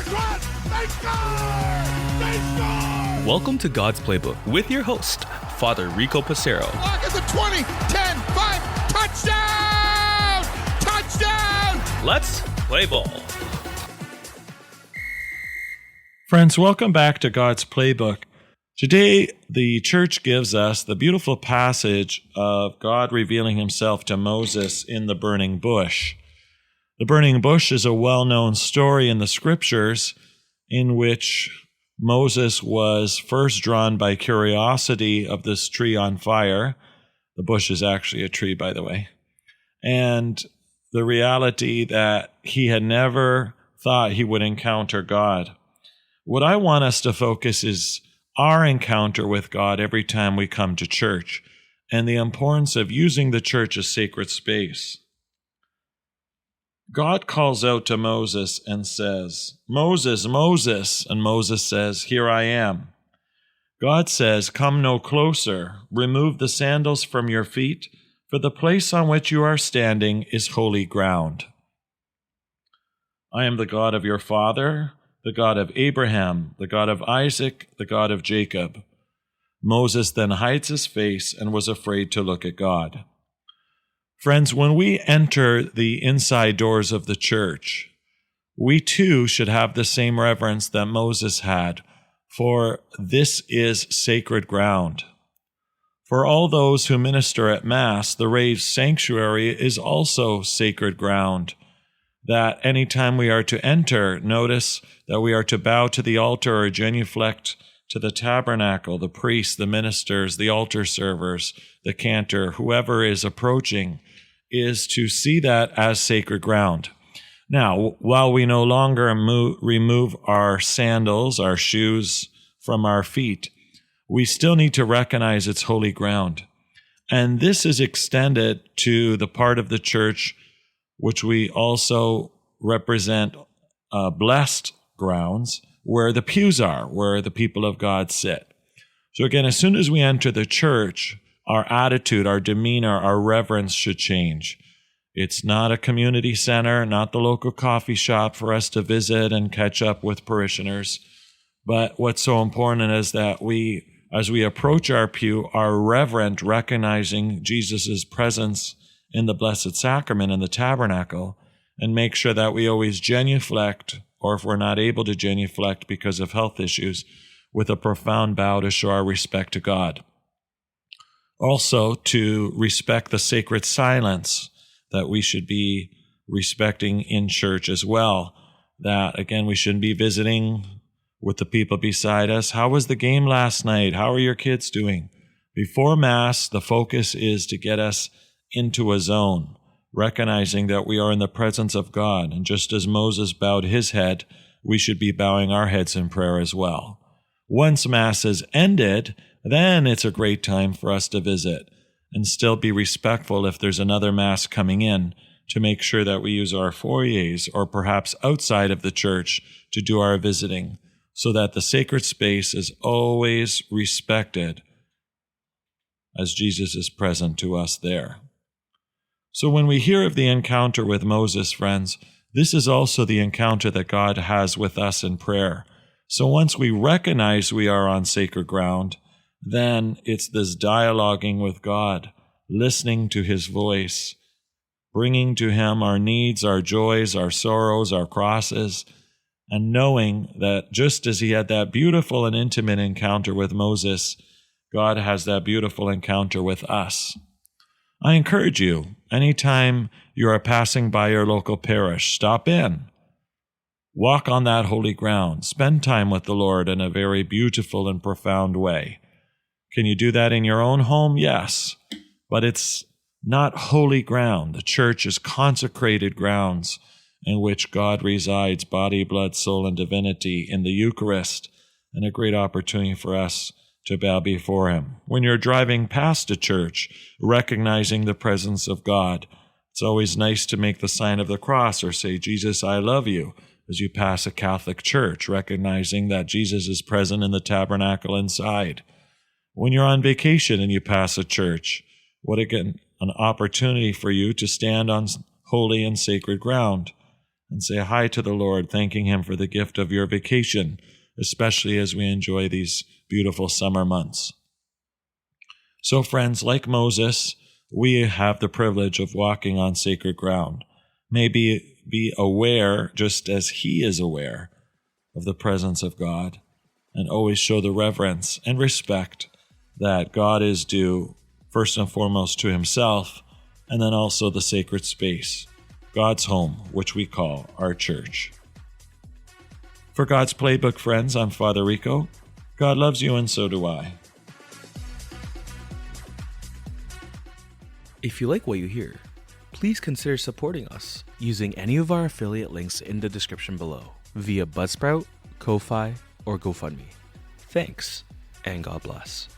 They score! They score! Welcome to God's Playbook with your host, Father Rico Passero. Lock at the 20, 10, 5, touchdown! Touchdown! Let's play ball. Friends, welcome back to God's Playbook. Today, the church gives us the beautiful passage of God revealing himself to Moses in the burning bush. The burning bush is a well-known story in the scriptures in which Moses was first drawn by curiosity of this tree on fire. The bush is actually a tree, by the way. And the reality that he had never thought he would encounter God. What I want us to focus is our encounter with God every time we come to church and the importance of using the church as sacred space. God calls out to Moses and says, "Moses, Moses," and Moses says, "Here I am." God says, "Come no closer, remove the sandals from your feet, for the place on which you are standing is holy ground. I am the God of your father, the God of Abraham, the God of Isaac, the God of Jacob." Moses then hides his face and was afraid to look at God. Friends, when we enter the inside doors of the church, we too should have the same reverence that Moses had, for this is sacred ground. For all those who minister at Mass, the raised sanctuary is also sacred ground, that any time we are to enter, notice that we are to bow to the altar or genuflect to the tabernacle, the priests, the ministers, the altar servers, the cantor, whoever is approaching, is to see that as sacred ground. Now, while we no longer remove our sandals, our shoes from our feet, we still need to recognize it's holy ground. And this is extended to the part of the church which we also represent blessed grounds, where the pews are, where the people of God sit. So again, as soon as we enter the church, our attitude, our demeanor, our reverence should change. It's not a community center, not the local coffee shop for us to visit and catch up with parishioners. But what's so important is that we, as we approach our pew, are reverent, recognizing Jesus' presence in the Blessed Sacrament in the tabernacle, and make sure that we always genuflect, or if we're not able to genuflect because of health issues, with a profound bow to show our respect to God. Also, to respect the sacred silence that we should be respecting in church as well. That, again, we shouldn't be visiting with the people beside us. How was the game last night? How are your kids doing? Before Mass, the focus is to get us into a zone, recognizing that we are in the presence of God. And just as Moses bowed his head, we should be bowing our heads in prayer as well. Once Mass is ended, then it's a great time for us to visit and still be respectful if there's another Mass coming in, to make sure that we use our foyers or perhaps outside of the church to do our visiting, so that the sacred space is always respected as Jesus is present to us there. So when we hear of the encounter with Moses, friends, this is also the encounter that God has with us in prayer. So once we recognize we are on sacred ground, then it's this dialoguing with God, listening to his voice, bringing to him our needs, our joys, our sorrows, our crosses, and knowing that just as he had that beautiful and intimate encounter with Moses, God has that beautiful encounter with us. I encourage you, anytime you are passing by your local parish, stop in. Walk on that holy ground. Spend time with the Lord in a very beautiful and profound way. Can you do that in your own home? Yes. But it's not holy ground. The church is consecrated grounds in which God resides, body, blood, soul, and divinity in the Eucharist, and a great opportunity for us to bow before him. When you're driving past a church, recognizing the presence of God, it's always nice to make the sign of the cross or say, "Jesus, I love you," as you pass a Catholic church, recognizing that Jesus is present in the tabernacle inside. When you're on vacation and you pass a church, what again, an opportunity for you to stand on holy and sacred ground and say hi to the Lord, thanking Him for the gift of your vacation, especially as we enjoy these beautiful summer months. So, friends, like Moses, we have the privilege of walking on sacred ground. Maybe be aware, just as He is aware, of the presence of God, and always show the reverence and respect that God is due, first and foremost, to Himself, and then also the sacred space, God's home, which we call our church. For God's Playbook, friends, I'm Father Rico. God loves you, and so do I. If you like what you hear, please consider supporting us using any of our affiliate links in the description below via Buzzsprout, Ko-Fi, or GoFundMe. Thanks, and God bless.